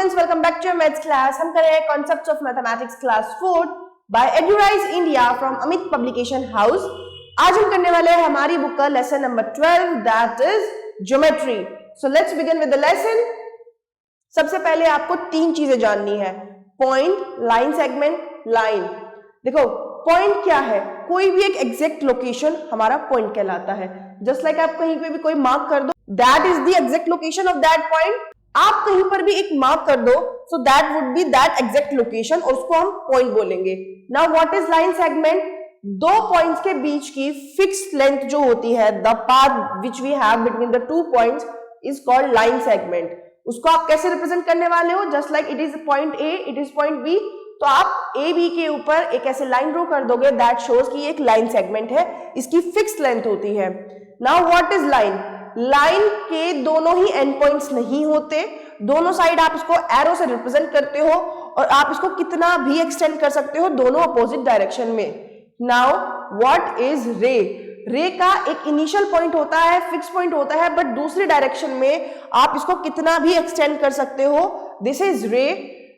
Students, welcome back to maths class. हम कर रहे हैं concepts of mathematics class 4 by Eduraise India from Amit publication house. आज हम करने वाले हैं हमारी बुक का lesson number 12 that is geometry. So let's begin with the lesson. सबसे पहले आपको तीन चीजें जाननी है, पॉइंट, लाइन सेगमेंट, लाइन। देखो पॉइंट क्या है, कोई भी एक एग्जैक्ट लोकेशन हमारा पॉइंट कहलाता है। जस्ट लाइक आप कहीं पे भी कोई मार्क कर दो, that is the exact location of that point. आप कहीं पर भी एक मार्क कर दो, so that would be that exact location और उसको हम पॉइंट बोलेंगे। Now what is line segment? दो पॉइंट्स के बीच की फिक्स्ड लेंथ जो होती है, the path which we have between the two points is called line segment. उसको आप कैसे रिप्रेजेंट करने वाले हो? Just like it is point A, it is point B, तो आप ए बी के ऊपर एक ऐसे लाइन ड्रॉ कर दोगे, दैट शोज कि ये एक लाइन सेगमेंट है, इसकी फिक्स्ड लेंथ होती है। Now what is line? Line के दोनों ही एंड पॉइंट्स नहीं होते, दोनों साइड आप इसको एरो से रिप्रेजेंट करते हो और आप इसको कितना भी एक्सटेंड कर सकते हो दोनों अपोजिट डायरेक्शन में। नाउ व्हाट इज रे? रे का एक इनिशियल पॉइंट होता है, फिक्स पॉइंट होता है, बट दूसरी डायरेक्शन में आप इसको कितना भी एक्सटेंड कर सकते हो। This is ray.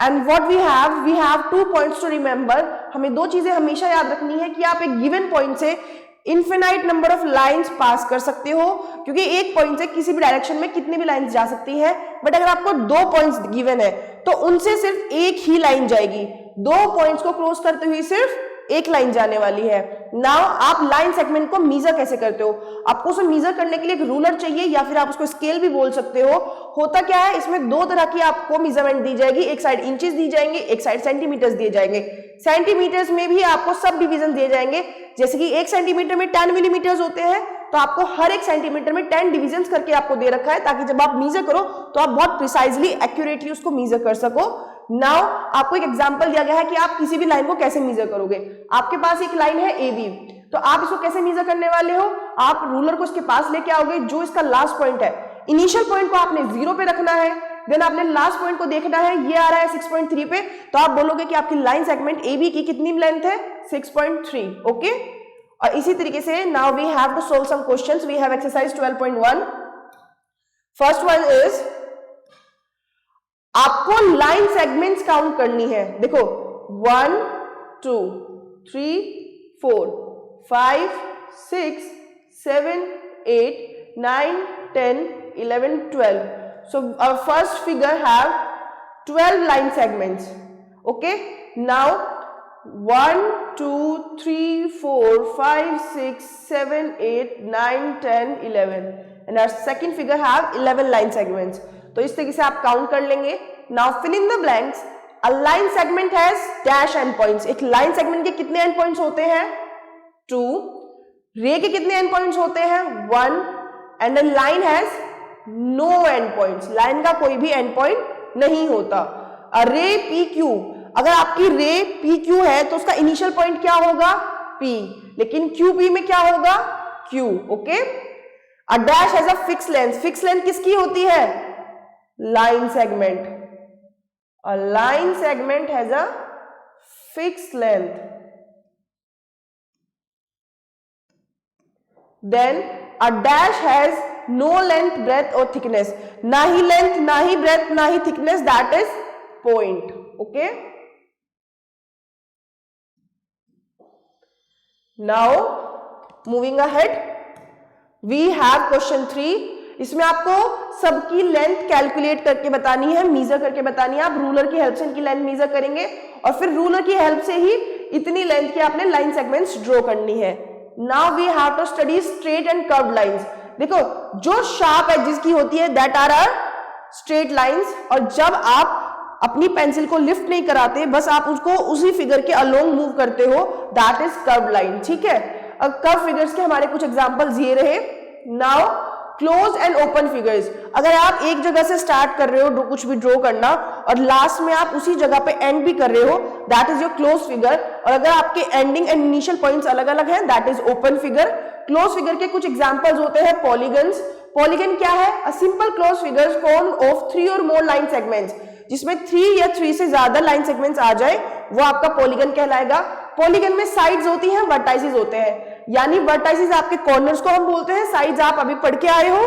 And what we have 2 points to remember. हमें दो चीजें हमेशा याद रखनी है कि आप एक गिवन पॉइंट से infinite number of lines pass कर सकते हो, क्योंकि एक पॉइंट से किसी भी डायरेक्शन में कितनी भी लाइंस जा सकती है। बट अगर आपको दो पॉइंट्स गिवन है तो उनसे सिर्फ एक ही लाइन जाएगी, दो पॉइंट्स को क्रॉस करते हुए सिर्फ एक लाइन जाने वाली है। नाउ आप लाइन सेगमेंट को मीजर कैसे करते हो? आपको उसे मीजर करने के लिए एक रूलर चाहिए या फिर आप उसको स्केल भी बोल सकते हो। होता क्या है, इसमें दो तरह की आपको मेजरमेंट दी जाएगी, एक साइड इंचेस दी जाएंगे, एक साइड सेंटीमीटर्स दिए जाएंगे। सेंटीमीटर्स में भी आपको सब डिवीजन दिए जाएंगे, जैसे कि 1 सेंटीमीटर में 10 मिलीमीटर्स होते हैं, तो आपको हर एक सेंटीमीटर में 10 डिविजन्स करके आपको दे रखा है, ताकि जब आप मीजर करो तो आप बहुत प्रिसाइजली एक्यूरेटली उसको मीजर कर सको। नाउ आपको एक एग्जांपल दिया गया है कि आप किसी भी लाइन को कैसे मीजर करोगे। आपके पास एक लाइन है ए बी, तो आप इसको कैसे मीजर करने वाले हो? आप रूलर को इसके पास लेके आओगे, जो इसका लास्ट पॉइंट है, इनिशियल पॉइंट को आपने 0 पे रखना है, देन आपने लास्ट पॉइंट को देखना है, ये आ रहा है 6.3 पे, तो आप बोलोगे कि आपकी लाइन सेगमेंट ए बी की कितनी लेंथ है? 6.3। ओके। और इसी तरीके से now we have to solve some questions. We have exercise 12.1। First one is, आपको लाइन सेगमेंट्स काउंट करनी है। देखो 1 2 3 4 5 6 7 8 9 10 11 12. So our first figure have 12 line segments. Okay, now 1 2 3 4 5 6 7 8 9 10 11 and our second figure have 11 line segments. तो इस तरीके से आप count कर लेंगे। Now fill in the blanks. A line segment has dash end points. एक लाइन सेगमेंट के कितने एंड पॉइंट्स होते हैं? 2। रे के कितने एंड पॉइंट्स होते हैं? 1। And the line has no end points. Line का कोई भी एंड पॉइंट नहीं होता। अ रे पी क्यू, अगर आपकी रे पी क्यू है तो उसका इनिशियल पॉइंट क्या होगा? पी, लेकिन क्यू पी में क्या होगा? Q. Okay. A dash has a fix length. Fix length किसकी होती है? Line segment. A line segment has a fixed length. Then a dash has no length, breadth or thickness. ना ही length, ना ही breadth, ना ही thickness, that is point. Okay. Now moving ahead, we have question 3. इसमें आपको सबकी length calculate करके बतानी है, measure करके बतानी है। आप रूलर की हेल्प से इनकी लेंथ मीजर करेंगे और फिर रूलर की हेल्प से ही इतनी लेंथ की आपने लाइन सेगमेंट्स ड्रॉ करनी है। Now we have to study straight and curved lines. देखो जो शार्प एजेस की होती है that are are straight lines, और जब आप अपनी पेंसिल को लिफ्ट नहीं कराते, बस आप उसको उसी फिगर के अलोंग मूव करते हो, दैट इज कर्व्ड लाइन। ठीक है। अब कर्व फिगर्स के हमारे कुछ एग्जांपल्स ये रहे। Now close and open figures. अगर आप एक जगह से स्टार्ट कर रहे हो कुछ भी ड्रॉ करना और लास्ट में आप उसी जगह पे एंड भी कर रहे हो, that is your close figure. और अगर आपके एंडिंग एंड इनिशियल पॉइंट्स अलग अलग हैं, that is open figure. Close figure के कुछ एग्जांपल्स होते हैं पॉलीगन्स। पॉलीगन क्या है? A simple close figure form of 3 और मोर लाइन सेगमेंट्स, जिसमें 3 या 3 से ज्यादा लाइन सेगमेंट्स आ जाए वो आपका पॉलीगन कहलाएगा। पॉलीगन में साइड्स होती हैं, वर्टाइसेस होते हैं, यानी वर्टाइसेस आपके कॉर्नर्स को हम बोलते हैं, साइड्स आप अभी पढ़ के आए हो।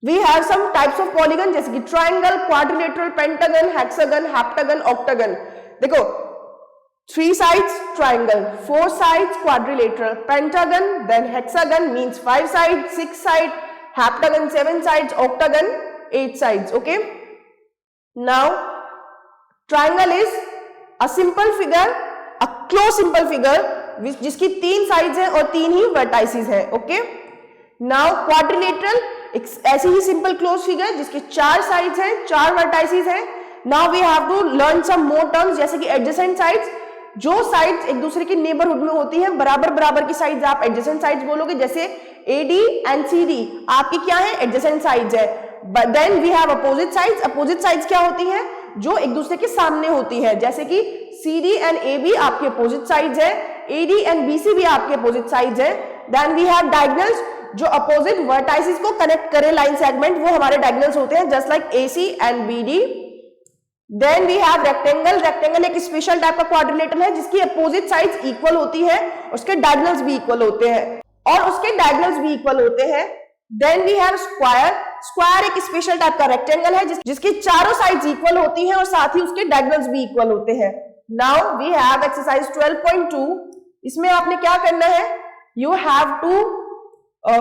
We have some types of polygon जैसे कि triangle, quadrilateral, pentagon, hexagon, heptagon, octagon. देखो 3 sides triangle, 4 sides quadrilateral, pentagon, then hexagon means 5 sides, 6 sides, heptagon 7 sides, octagon 8 sides. Okay, now triangle is a simple figure, a closed simple figure जिसकी 3 sides है और 3 ही vertices है. Okay, now quadrilateral एक ऐसी ही simple close figure जिसके 4 sides है, 4 vertices है. Now we have to learn some more terms जैसे कि adjacent sides, जो साइड्स एक दूसरे के नेबरहुड में होती हैं, बराबर बराबर की साइड्स आप एडजेसेंट साइड्स बोलोगे, जैसे AD एंड CD आपकी क्या है, एडजेसेंट साइड्स है. But then we have opposite sides. Opposite sides क्या होती हैं, जो एक दूसरे के सामने होती है, जैसे कि CD एंड AB आपके अपोजिट साइड्स है, AD एंड BC भी आपके अपोजिट साइड्स है. देन वी हैव डायगोनल्स, जो अपोजिट वर्टाइसेस को कनेक्ट करे लाइन सेगमेंट, वो हमारे डायगोनल्स होते हैं, just like AC and BD. Then we have rectangle. Rectangle एक स्पेशल टाइप का क्वाड्रिलेटरल है जिसकी अपोजिट साइड्स इक्वल होती है, उसके डायगोनल्स भी इक्वल होते हैं then we have square. Square एक स्पेशल टाइप का रेक्टेंगल है जिसकी चारों साइड्स इक्वल होती हैं और साथ ही उसके डायगोनल्स भी इक्वल होते हैं. Now we have exercise 12.2. इसमें आपने क्या करना है, you have to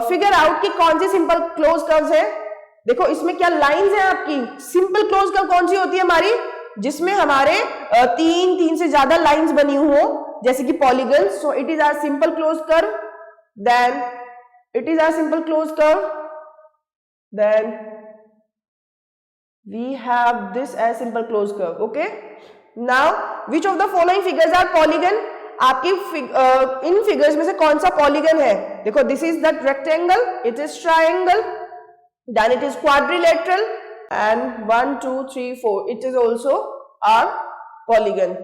figure out कि कौन सी सिंपल क्लोज कर्व्स है. देखो इसमें क्या लाइंस है आपकी. सिंपल क्लोज कर्व कौन सी होती है हमारी, जिसमें हमारे 3 से ज्यादा लाइंस बनी हो, जैसे कि polygon. So it is our simple close curve. Then it is our simple close curve. Then we have this as simple close curve. Okay, now which of the following figures are polygon. आपकी इन figures में से कौन सा polygon है. देखो this is the rectangle, it is triangle, then it is quadrilateral, and 1 2 3 4 it is also our polygon.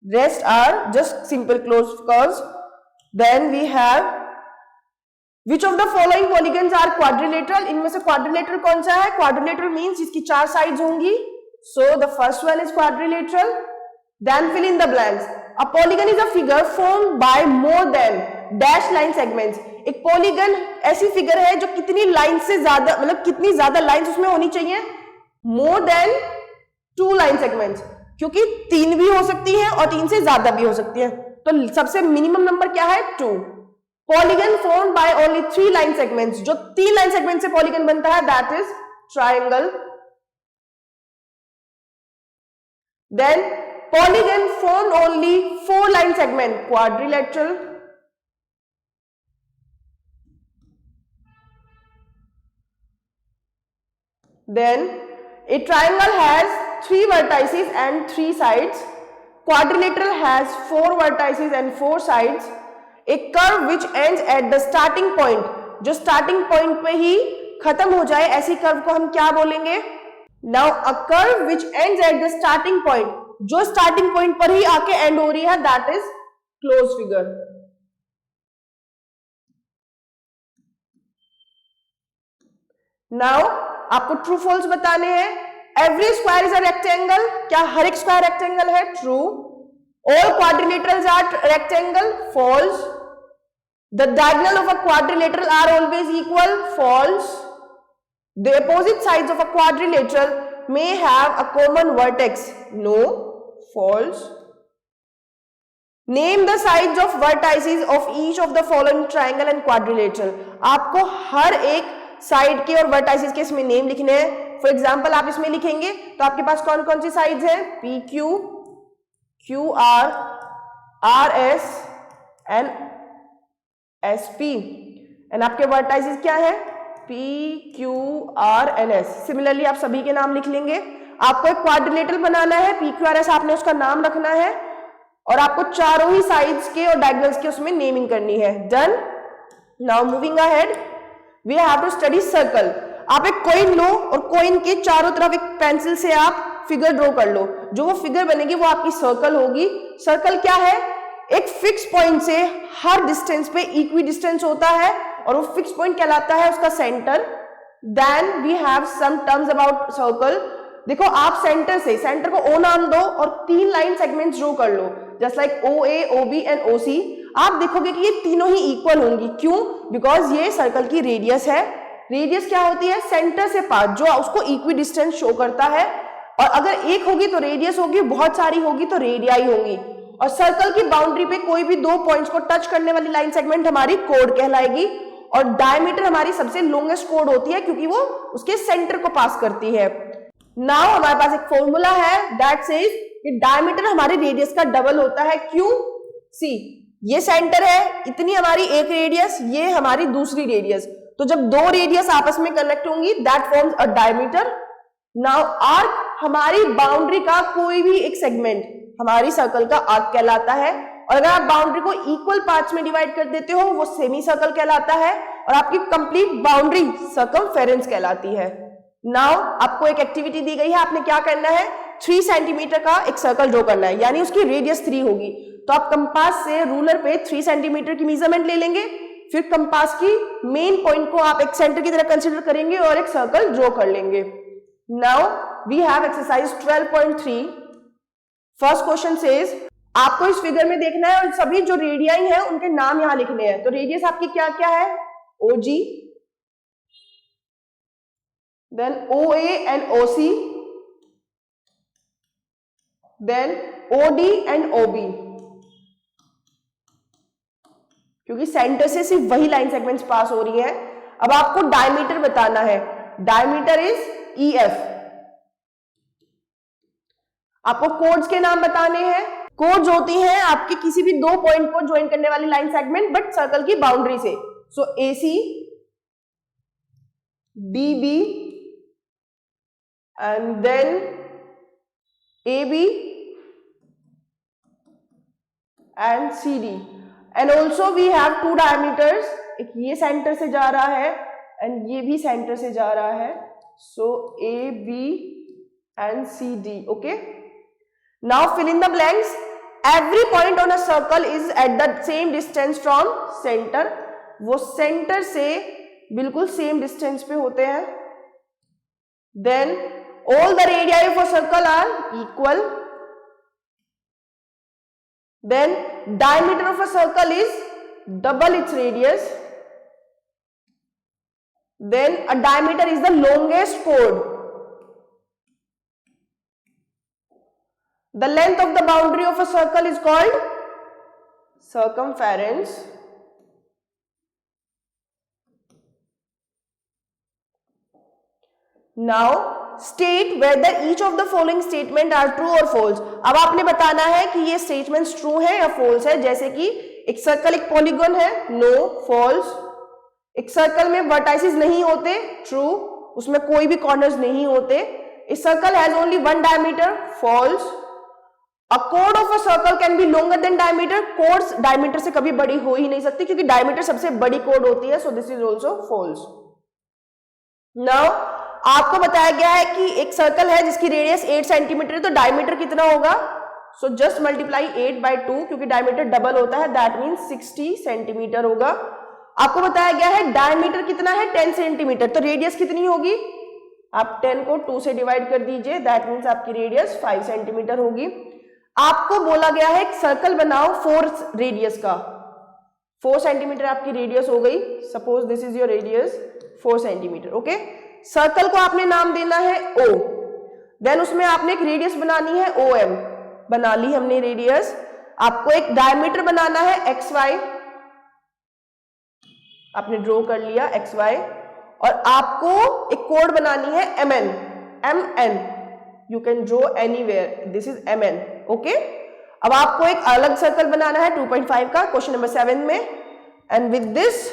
Rest are just simple closed curves. Then we have which of the following polygons are quadrilateral. इनमें से quadrilateral कौन सा है. quadrilateral means जिसकी 4 sides होंगी. So the first one is quadrilateral. Then fill in the blanks. A polygon is a figure formed by more than dash line segments. एक polygon ऐसी figure है जो कितनी लाइन से ज्यादा, मतलब कितनी ज्यादा लाइंस उसमें होनी चाहिए, मोर देन 2 लाइन सेगमेंट्स, क्योंकि 3 भी हो सकती है और 3 से ज्यादा भी हो सकती है. तो सबसे मिनिमम नंबर क्या है, 2. Polygon formed by only 3 line segments, जो 3 लाइन सेगमेंट से पॉलीगन बनता है, that is triangle. Then polygon formed only 4 line segment, quadrilateral. Then a triangle has 3 vertices and 3 sides. Quadrilateral has 4 vertices and 4 sides. A curve which ends at the starting point, जो starting point पे ही खत्म हो जाए, ऐसी curve को हम क्या बोलेंगे. Now a curve which ends at the starting point, जो starting point पर ही आके end हो रही है, that is closed figure. Now आपको ट्रू फॉल्स बताने हैं. Every square is a rectangle. क्या हर एक स्क्वायर रेक्टेंगल है, true. All quadrilaterals are rectangle, false. The diagonal of a quadrilateral are always equal, false. The opposite sides of a quadrilateral may have a common vertex, no, false. Name the sides of vertices of each of the following triangle and quadrilateral. आपको हर एक side के और vertices के इसमें name लिखने हैं. For example आप इसमें लिखेंगे तो आपके पास कौन कौन सी साइड्स हैं, PQ, QR, RS and SP. And आपके वर्टाइसेस क्या है, PQR and S. सिमिलरली आप सभी के नाम लिख लेंगे. आपको एक क्वाड्रिलेटरल बनाना है, PQRS आपने उसका नाम रखना है और आपको चारों ही साइड्स के और डायगोनल्स के उसमें नेमिंग करनी है. Done. Now moving ahead, we have to study circle. आप एक कॉइन लो और कॉइन के चारों तरफ एक पेंसिल से आप फिगर ड्रॉ कर लो. जो वो फिगर बनेगी वो आपकी सर्कल होगी. सर्कल क्या है, एक फिक्स पॉइंट से हर डिस्टेंस पे इक्वी डिस्टेंस होता है और वो फिक्स पॉइंट कहलाता है उसका centre. Then we have some terms about circle. देखो आप सेंटर से, सेंटर को O नाम दो और 3 लाइन सेगमेंट्स ड्रॉ कर लो, just like OA, OB and OC. आप देखोगे कि ये तीनों ही इक्वल होंगी. क्यों, बिकॉज ये सर्कल की रेडियस है. रेडियस क्या होती है? सेंटर से पास, जो उसको इक्वी डिस्टेंस शो करता है। और अगर एक होगी तो रेडियस होगी, बहुत सारी होगी तो रेडियाई होंगी। और सर्कल की बाउंड्री पे कोई भी दो पॉइंट्स को टच करने वाली लाइन सेगमेंट हमारी कोड कहलाएगी। और डायमीटर हमारी सबसे लॉन्गेस्ट कोड होती है क्योंकि वो उसके सेंटर को पास करती है। नाउ हमारे पास एक फॉर्मूला है दैट सेज कि डायमीटर हमारे रेडियस का डबल होता है। क्यों? सी, ये सेंटर है, इतनी हमारी एक रेडियस, ये हमारी दूसरी रेडियस, तो जब दो रेडियस आपस में कनेक्ट होंगी that forms a diameter. Now arc हमारी बाउंड्री का कोई भी एक सेगमेंट हमारी सर्कल का आर्क कहलाता है। और अगर आप बाउंड्री को इक्वल पार्ट्स में डिवाइड कर देते हो वो सेमी सर्कल कहलाता है। और आपकी कंप्लीट बाउंड्री सर्कमफेरेंस कहलाती है। नाउ आपको एक एक्टिविटी दी गई है, आपने क्या करना है? 3 सेंटीमीटर का एक सर्कल ड्रॉ करना है, यानी उसकी रेडियस 3 होगी। तो आप कंपास से रूलर पे 3 सेंटीमीटर की मेजरमेंट ले लेंगे, फिर कंपास की मेन पॉइंट को आप एक सेंटर की तरह कंसीडर करेंगे और एक सर्कल ड्रॉ कर लेंगे। Now we have exercise 12.3। First question says, आपको इस फिगर में देखना है और सभी जो रेडियाई हैं उनके नाम यहां लिखने हैं। तो रेडियस आपकी क्या क्या है? OG, then OA and OC, then OD and OB, क्योंकि सेंटर से सिर्फ वही लाइन सेगमेंट्स पास हो रही है। अब आपको डायमीटर बताना है, डायमीटर इज EF। आपको कोड्स के नाम बताने हैं। कोड्स होती हैं आपके किसी भी दो पॉइंट को ज्वाइन करने वाली लाइन सेगमेंट बट सर्कल की बाउंड्री से। सो AC, DB and then AB and CD, and also we have two diameters, एक ये सेंटर से जा रहा है एंड ये भी सेंटर से जा रहा है। सो AB and CD, okay? Now fill in the blanks. Every point on a circle is at the same distance from center. वो सेंटर से बिल्कुल सेम डिस्टेंस पे होते हैं। Then all the radii of a circle are equal. Then diameter of a circle is double its radius. Then a diameter is the longest chord. The length of the boundary of a circle is called circumference. Now state whether each of the following statement are true or false. अब आपने बताना है कि ये statements true है या false है। जैसे कि एक सर्कल एक पॉलीगन है, no, false। एक सर्कल में वर्टाइसेस नहीं होते, true, उसमें कोई भी कॉर्नर्स नहीं होते। A circle has only one diameter, false। A chord of a circle can be longer than diameter. Chords diameter से कभी बड़ी हो ही नहीं सकती क्योंकि diameter सबसे बड़ी chord होती है। So this is also false. Now आपको बताया गया है कि एक सर्कल है जिसकी रेडियस 8 सेंटीमीटर है, तो डायमीटर कितना होगा? सो जस्ट मल्टीप्लाई 8 by 2, क्योंकि डायमीटर डबल होता है, दैट मीन्स 60 सेंटीमीटर होगा। आपको बताया गया है डायमीटर कितना है? 10 सेंटीमीटर, तो रेडियस कितनी होगी? आप 10 को 2 से डिवाइड कर दीजिए, दैट मीन्स आपकी रेडियस 5 सेंटीमीटर होगी। आपको बोला गया है एक सर्कल बनाओ 4 रेडियस का, 4 सेंटीमीटर आपकी रेडियस हो गई। Suppose this is your radius 4 centimetre, okay. Circle को आपने नाम देना है O, देन उसमें आपने एक रेडियस बनानी है OM, बना ली हमने रेडियस। आपको एक डायमीटर बनाना है XY, आपने ड्रॉ कर लिया XY। और आपको एक कोड बनानी है MN, you can draw anywhere, this is MN, okay. अब आपको एक अलग सर्कल बनाना है 2.5 का, क्वेश्चन नंबर 7 में। And with this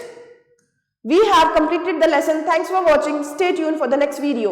we have completed the lesson. Thanks for watching. Stay tuned for the next video.